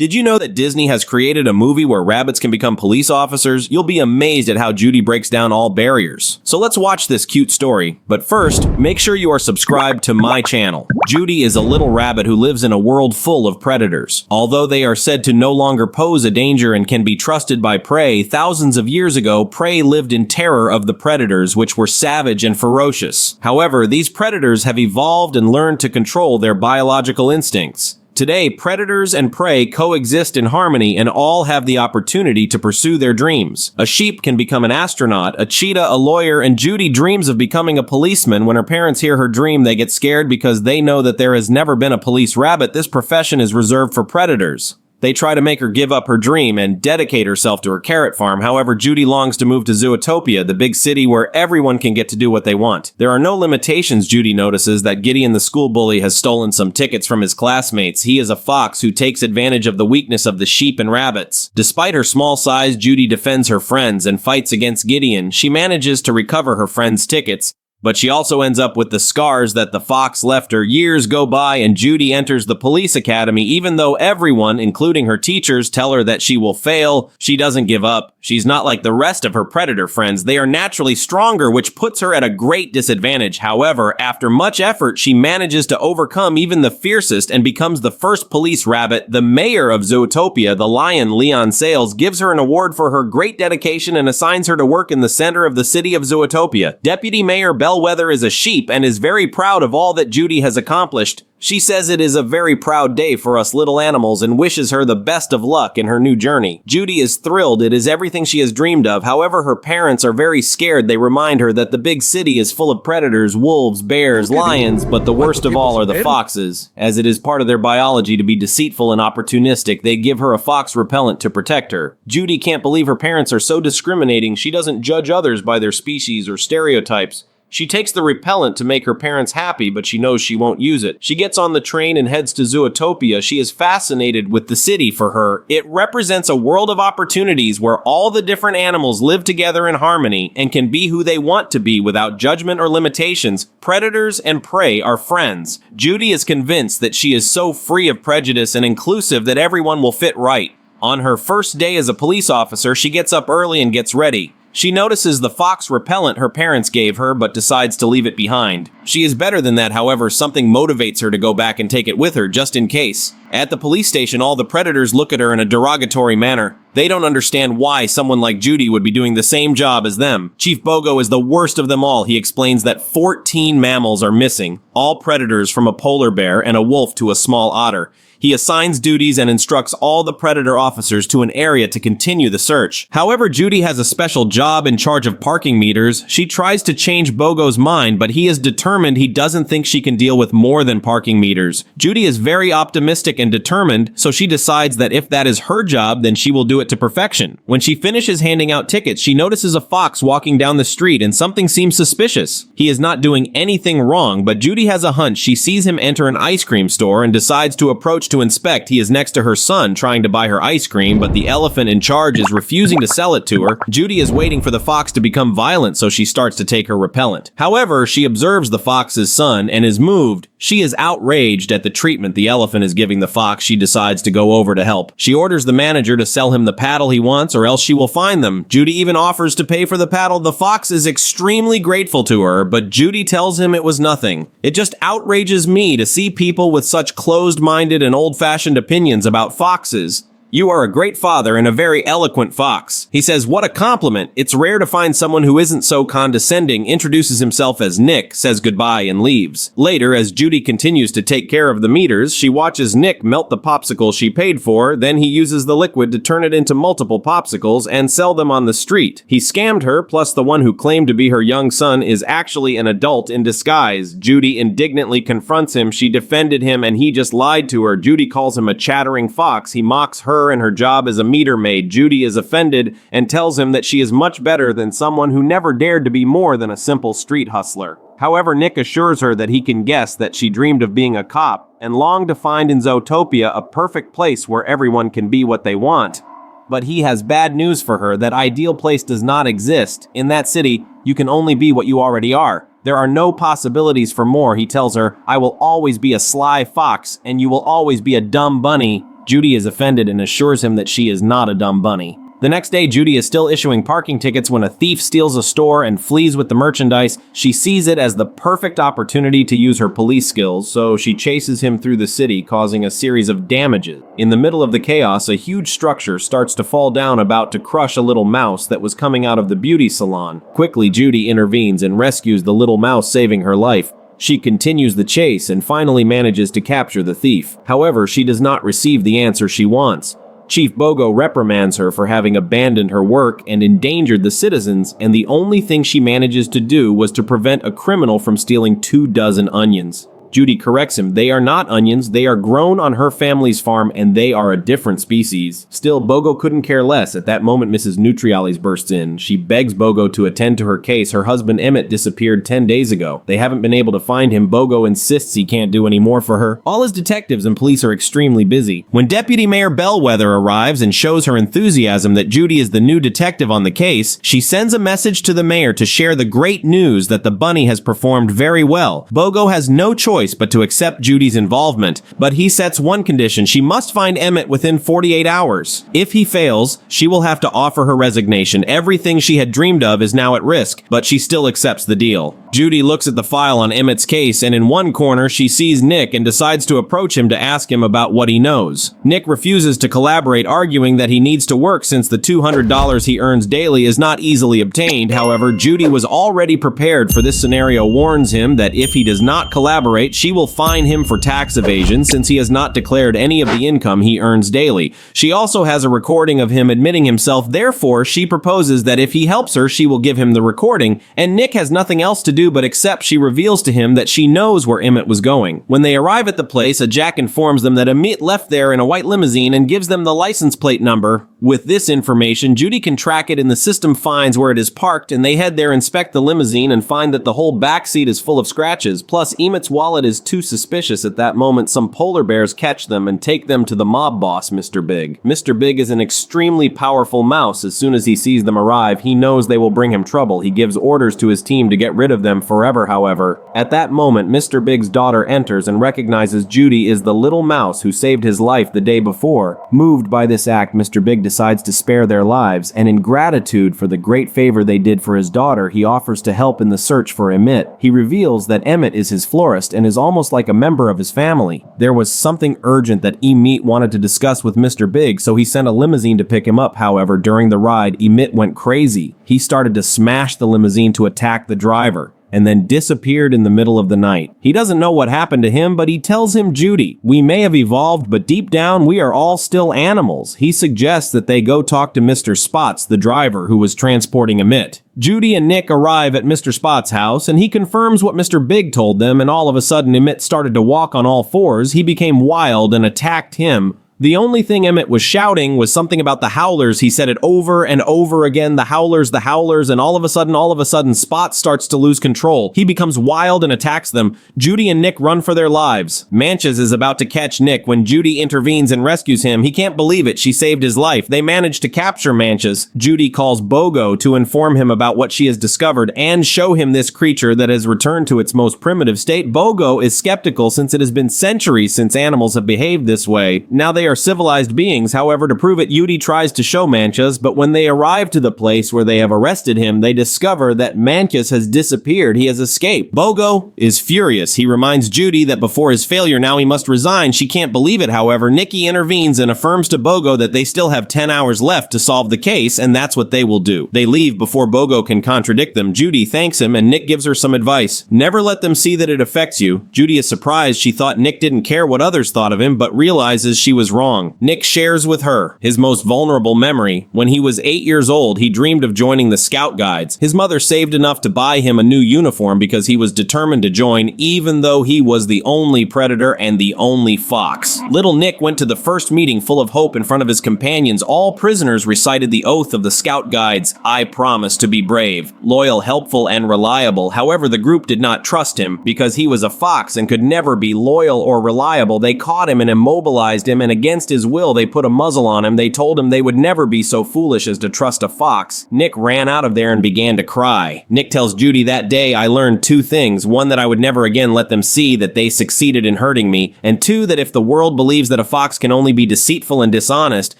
Did you know that Disney has created a movie where rabbits can become police officers? You'll be amazed at how Judy breaks down all barriers. So let's watch this cute story. But first, make sure you are subscribed to my channel. Judy is a little rabbit who lives in a world full of predators. Although they are said to no longer pose a danger and can be trusted by prey, thousands of years ago, prey lived in terror of the predators, which were savage and ferocious. However, these predators have evolved and learned to control their biological instincts. Today, predators and prey coexist in harmony and all have the opportunity to pursue their dreams. A sheep can become an astronaut, a cheetah a lawyer, and Judy dreams of becoming a policeman. When her parents hear her dream, they get scared because they know that there has never been a police rabbit. This profession is reserved for predators. They try to make her give up her dream and dedicate herself to her carrot farm. However, Judy longs to move to Zootopia, the big city where everyone can get to do what they want. There are no limitations. Judy notices that Gideon, the school bully, has stolen some tickets from his classmates. He is a fox who takes advantage of the weakness of the sheep and rabbits. Despite her small size, Judy defends her friends and fights against Gideon. She manages to recover her friends' tickets, but she also ends up with the scars that the fox left her. Years go by and Judy enters the police academy. Even though everyone, including her teachers, tell her that she will fail, she doesn't give up. She's not like the rest of her predator friends. They are naturally stronger, which puts her at a great disadvantage. However, after much effort, she manages to overcome even the fiercest and becomes the first police rabbit. The mayor of Zootopia, the lion Leon Sales, gives her an award for her great dedication and assigns her to work in the center of the city of Zootopia. Deputy Mayor Bellwether is a sheep and is very proud of all that Judy has accomplished. She says it is a very proud day for us little animals and wishes her the best of luck in her new journey. Judy is thrilled. It is everything she has dreamed of. However, her parents are very scared. They remind her that the big city is full of predators, wolves, bears, lions, but the worst of all are the foxes. As it is part of their biology to be deceitful and opportunistic, they give her a fox repellent to protect her. Judy can't believe her parents are so discriminating. She doesn't judge others by their species or stereotypes. She takes the repellent to make her parents happy, but she knows she won't use it. She gets on the train and heads to Zootopia. She is fascinated with the city. For her, it represents a world of opportunities where all the different animals live together in harmony and can be who they want to be without judgment or limitations. Predators and prey are friends. Judy is convinced that she is so free of prejudice and inclusive that everyone will fit right. On her first day as a police officer, she gets up early and gets ready. She notices the fox repellent her parents gave her, but decides to leave it behind. She is better than that, however, something motivates her to go back and take it with her, just in case. At the police station, all the predators look at her in a derogatory manner. They don't understand why someone like Judy would be doing the same job as them. Chief Bogo is the worst of them all. He explains that 14 mammals are missing, all predators from a polar bear and a wolf to a small otter. He assigns duties and instructs all the predator officers to an area to continue the search. However, Judy has a special job in charge of parking meters. She tries to change Bogo's mind, but he is determined. He doesn't think she can deal with more than parking meters. Judy is very optimistic and determined, so she decides that if that is her job, then she will do it to perfection. When she finishes handing out tickets, she notices a fox walking down the street and something seems suspicious. He is not doing anything wrong, but Judy has a hunch. She sees him enter an ice cream store and decides to approach to inspect. He is next to her son trying to buy her ice cream, but the elephant in charge is refusing to sell it to her. Judy is waiting for the fox to become violent, so she starts to take her repellent. However, she observes the fox's son and is moved. She is outraged at the treatment the elephant is giving the fox. She decides to go over to help. She orders the manager to sell him the paddle he wants or else she will fine them. Judy even offers to pay for the paddle. The fox is extremely grateful to her, but Judy tells him it was nothing. It just outrages me to see people with such closed-minded and old-fashioned opinions about foxes. You are a great father and a very eloquent fox. He says, what a compliment. It's rare to find someone who isn't so condescending, introduces himself as Nick, says goodbye and leaves. Later, as Judy continues to take care of the meters, she watches Nick melt the popsicle she paid for, then he uses the liquid to turn it into multiple popsicles and sell them on the street. He scammed her, plus the one who claimed to be her young son is actually an adult in disguise. Judy indignantly confronts him. She defended him and he just lied to her. Judy calls him a chattering fox. He mocks her and her job as a meter maid. Judy is offended and tells him that she is much better than someone who never dared to be more than a simple street hustler. However, Nick assures her that he can guess that she dreamed of being a cop and longed to find in Zootopia a perfect place where everyone can be what they want. But he has bad news for her. That ideal place does not exist. In that city, you can only be what you already are. There are no possibilities for more. He tells her, I will always be a sly fox and you will always be a dumb bunny. Judy is offended and assures him that she is not a dumb bunny. The next day, Judy is still issuing parking tickets when a thief steals a store and flees with the merchandise. She sees it as the perfect opportunity to use her police skills, so she chases him through the city, causing a series of damages. In the middle of the chaos, a huge structure starts to fall down, about to crush a little mouse that was coming out of the beauty salon. Quickly, Judy intervenes and rescues the little mouse, saving her life. She continues the chase and finally manages to capture the thief. However, she does not receive the answer she wants. Chief Bogo reprimands her for having abandoned her work and endangered the citizens, and the only thing she manages to do was to prevent a criminal from stealing 24 onions. Judy corrects him. They are not onions, they are grown on her family's farm, and they are a different species. Still, Bogo couldn't care less. At that moment, Mrs. Nutriales bursts in. She begs Bogo to attend to her case. Her husband Emmett disappeared 10 days ago. They haven't been able to find him. Bogo insists he can't do any more for her. All his detectives and police are extremely busy. When Deputy Mayor Bellwether arrives and shows her enthusiasm that Judy is the new detective on the case, she sends a message to the mayor to share the great news that the bunny has performed very well. Bogo has no choice but to accept Judy's involvement, but he sets one condition: she must find Emmett within 48 hours. If he fails, she will have to offer her resignation. Everything she had dreamed of is now at risk, but she still accepts the deal. Judy looks at the file on Emmett's case, and in one corner she sees Nick and decides to approach him to ask him about what he knows. Nick refuses to collaborate, arguing that he needs to work since the $200 he earns daily is not easily obtained. However, Judy was already prepared for this scenario, warns him that if he does not collaborate, she will fine him for tax evasion since he has not declared any of the income he earns daily. She also has a recording of him admitting himself, therefore she proposes that if he helps her, she will give him the recording, and Nick has nothing else to do but accept. She reveals to him that she knows where Emmett was going. When they arrive at the place, a Jack informs them that Emmett left there in a white limousine and gives them the license plate number. With this information, Judy can track it, and the system finds where it is parked, and they head there, inspect the limousine, and find that the whole back seat is full of scratches. Plus, Emmett's wallet is too suspicious. At that moment, some polar bears catch them and take them to the mob boss, Mr. Big. Mr. Big is an extremely powerful mouse. As soon as he sees them arrive, he knows they will bring him trouble. He gives orders to his team to get rid of them forever. However, at that moment, Mr. Big's daughter enters and recognizes Judy is the little mouse who saved his life the day before. Moved by this act, Mr. Big decides to spare their lives, and in gratitude for the great favor they did for his daughter, he offers to help in the search for Emmett. He reveals that Emmett is his florist and is almost like a member of his family. There was something urgent that Emmett wanted to discuss with Mr. Big, so he sent a limousine to pick him up. However, during the ride, Emmett went crazy. He started to smash the limousine to attack the driver, and then disappeared in the middle of the night. He doesn't know what happened to him, but he tells him, Judy, we may have evolved, but deep down we are all still animals. He suggests that they go talk to Mr. Spots, the driver who was transporting Emmett. Judy and Nick arrive at Mr. Spots' house, and he confirms what Mr. Big told them, and all of a sudden Emmett started to walk on all fours. He became wild and attacked him. The only thing Emmett was shouting was something about the howlers. He said it over and over again, the howlers, and all of a sudden, Spot starts to lose control. He becomes wild and attacks them. Judy and Nick run for their lives. Manches is about to catch Nick when Judy intervenes and rescues him. He can't believe it. She saved his life. They manage to capture Manches. Judy calls Bogo to inform him about what she has discovered and show him this creature that has returned to its most primitive state. Bogo is skeptical since it has been centuries since animals have behaved this way. Now they are civilized beings. However, to prove it, Judy tries to show Manches, but when they arrive to the place where they have arrested him, they discover that Manches has disappeared. He has escaped. Bogo is furious. He reminds Judy that before his failure now he must resign. She can't believe it. However, Nikki intervenes and affirms to Bogo that they still have 10 hours left to solve the case, and that's what they will do. They leave before Bogo can contradict them. Judy thanks him, and Nick gives her some advice. Never let them see that it affects you. Judy is surprised. She thought Nick didn't care what others thought of him, but realizes she was wrong. Nick shares with her his most vulnerable memory. When he was 8 years old, he dreamed of joining the Scout Guides. His mother saved enough to buy him a new uniform because he was determined to join, even though he was the only predator and the only fox. Little Nick went to the first meeting full of hope in front of his companions. All prisoners recited the oath of the Scout Guides. I promise to be brave, loyal, helpful, and reliable. However, the group did not trust him because he was a fox and could never be loyal or reliable. They caught him and immobilized him, and again against his will, they put a muzzle on him. They told him they would never be so foolish as to trust a fox. Nick ran out of there and began to cry. Nick tells Judy, that day I learned two things. One, that I would never again let them see that they succeeded in hurting me. And two, that if the world believes that a fox can only be deceitful and dishonest,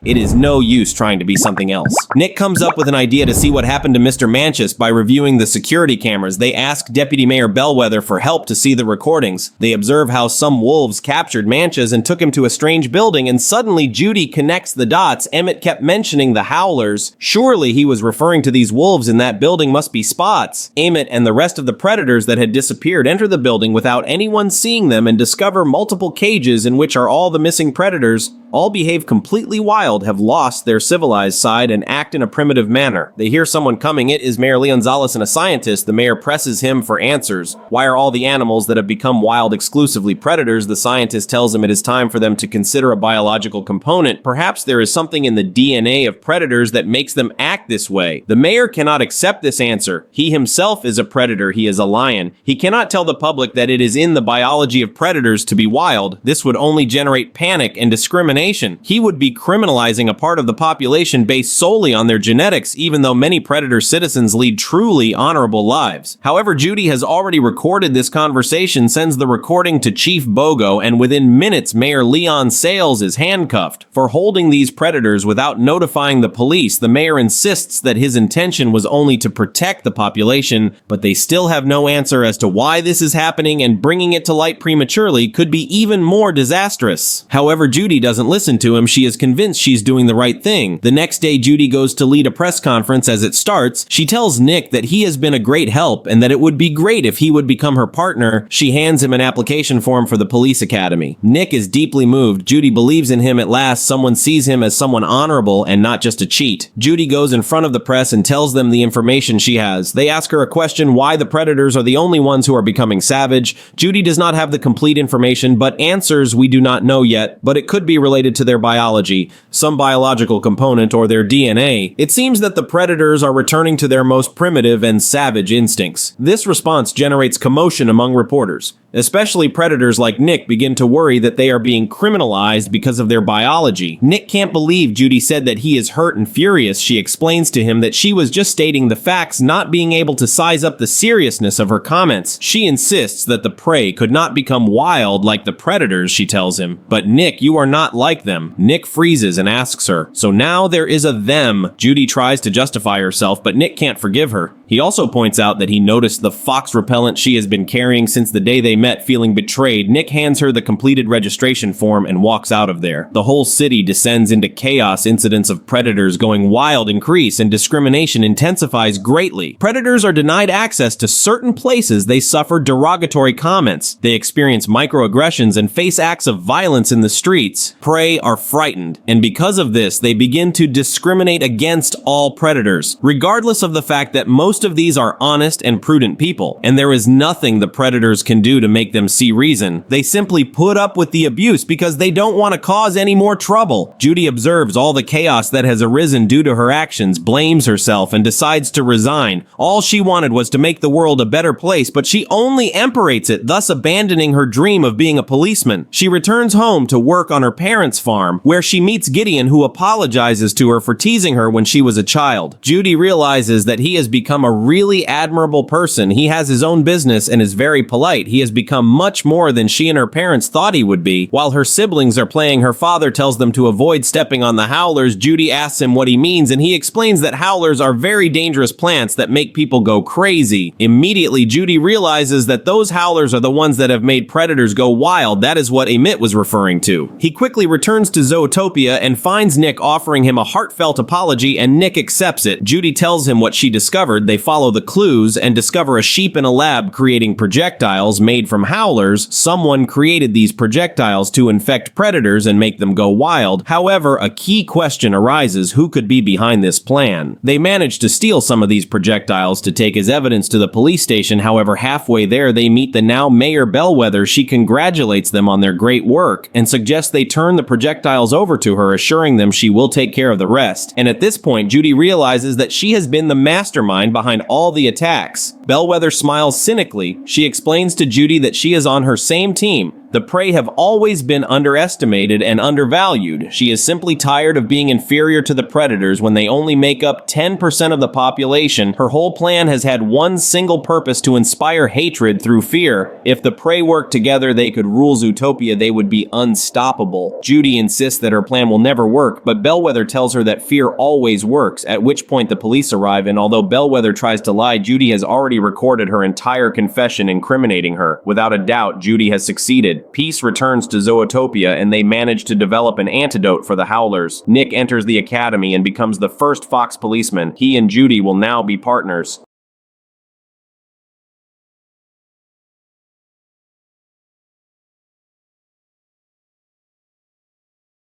it is no use trying to be something else. Nick comes up with an idea to see what happened to Mr. Manchus by reviewing the security cameras. They ask Deputy Mayor Bellwether for help to see the recordings. They observe how some wolves captured Manchus and took him to a strange building, and suddenly Judy connects the dots. Emmett kept mentioning the howlers. Surely he was referring to these wolves in that building must be Spots. Emmett and the rest of the predators that had disappeared enter the building without anyone seeing them and discover multiple cages in which are all the missing predators. All behave completely wild, have lost their civilized side, and act in a primitive manner. They hear someone coming. It is Mayor Leonzales and a scientist. The mayor presses him for answers. Why are all the animals that have become wild exclusively predators? The scientist tells him it is time for them to consider a biological component. Perhaps there is something in the DNA of predators that makes them act this way. The mayor cannot accept this answer. He himself is a predator. He is a lion. He cannot tell the public that it is in the biology of predators to be wild. This would only generate panic and discrimination. He would be criminalizing a part of the population based solely on their genetics, even though many predator citizens lead truly honorable lives. However, Judy has already recorded this conversation, sends the recording to Chief Bogo, and within minutes, Mayor Leon Sales is handcuffed for holding these predators without notifying the police. The mayor insists that his intention was only to protect the population, but they still have no answer as to why this is happening, and bringing it to light prematurely could be even more disastrous. However, Judy doesn't listen to him. She is convinced she's doing the right thing. The next day, Judy goes to lead a press conference. As it starts, she tells Nick that he has been a great help and that it would be great if he would become her partner. She hands him an application form for the police academy. Nick is deeply moved. Judy believes in him at last. Someone sees him as someone honorable and not just a cheat. Judy goes in front of the press and tells them the information she has. They ask her a question, why the predators are the only ones who are becoming savage. Judy does not have the complete information, but answers we do not know yet, but it could be related to their biology, some biological component, or their DNA. It seems that the predators are returning to their most primitive and savage instincts. This response generates commotion among reporters. Especially predators like Nick begin to worry that they are being criminalized because of their biology. Nick can't believe Judy said that he is hurt and furious. She explains to him that she was just stating the facts, not being able to size up the seriousness of her comments. She insists that the prey could not become wild like the predators, she tells him. But Nick, you are not like them. Nick freezes and asks her. So now there is a them. Judy tries to justify herself, but Nick can't forgive her. He also points out that he noticed the fox repellent she has been carrying since the day they met, feeling betrayed. Nick hands her the completed registration form and walks out of there. The whole city descends into chaos. Incidents of predators going wild increase and discrimination intensifies greatly. Predators are denied access to certain places. They suffer derogatory comments. They experience microaggressions and face acts of violence in the streets. Prey are frightened, and because of this, they begin to discriminate against all predators, regardless of the fact that most of these are honest and prudent people, and there is nothing the predators can do to make them see reason. They simply put up with the abuse because they don't want to cause any more trouble. Judy observes all the chaos that has arisen due to her actions, blames herself, and decides to resign. All she wanted was to make the world a better place, but she only empirates it, thus abandoning her dream of being a policeman. She returns home to work on her parents' farm, where she meets Gideon, who apologizes to her for teasing her when she was a child. Judy realizes that he has become a really admirable person. He has his own business and is very polite. He has become much more than she and her parents thought he would be. While her siblings are playing, her father tells them to avoid stepping on the howlers. Judy asks him what he means, and he explains that howlers are very dangerous plants that make people go crazy. Immediately, Judy realizes that those howlers are the ones that have made predators go wild. That is what Emmett was referring to. He quickly returns to Zootopia and finds Nick offering him a heartfelt apology, and Nick accepts it. Judy tells him what she discovered. They follow the clues and discover a sheep in a lab creating projectiles made from howlers. Someone created these projectiles to infect predators and make them go wild. However, a key question arises: who could be behind this plan? They manage to steal some of these projectiles to take as evidence to the police station. However, halfway there, they meet the now Mayor Bellwether. She congratulates them on their great work and suggests they turn the projectiles over to her, assuring them she will take care of the rest. And at this point, Judy realizes that she has been the mastermind behind all the attacks. Bellwether smiles cynically. She explains to Judy that she is on her same team, The prey have always been underestimated and undervalued. She is simply tired of being inferior to the predators when they only make up 10% of the population. Her whole plan has had one single purpose: to inspire hatred through fear. If the prey worked together, they could rule Zootopia. They would be unstoppable. Judy insists that her plan will never work, but Bellwether tells her that fear always works, at which point the police arrive, and although Bellwether tries to lie, Judy has already recorded her entire confession incriminating her. Without a doubt, Judy has succeeded. Peace returns to Zootopia, and they manage to develop an antidote for the Howlers. Nick enters the academy and becomes the first fox policeman. He and Judy will now be partners.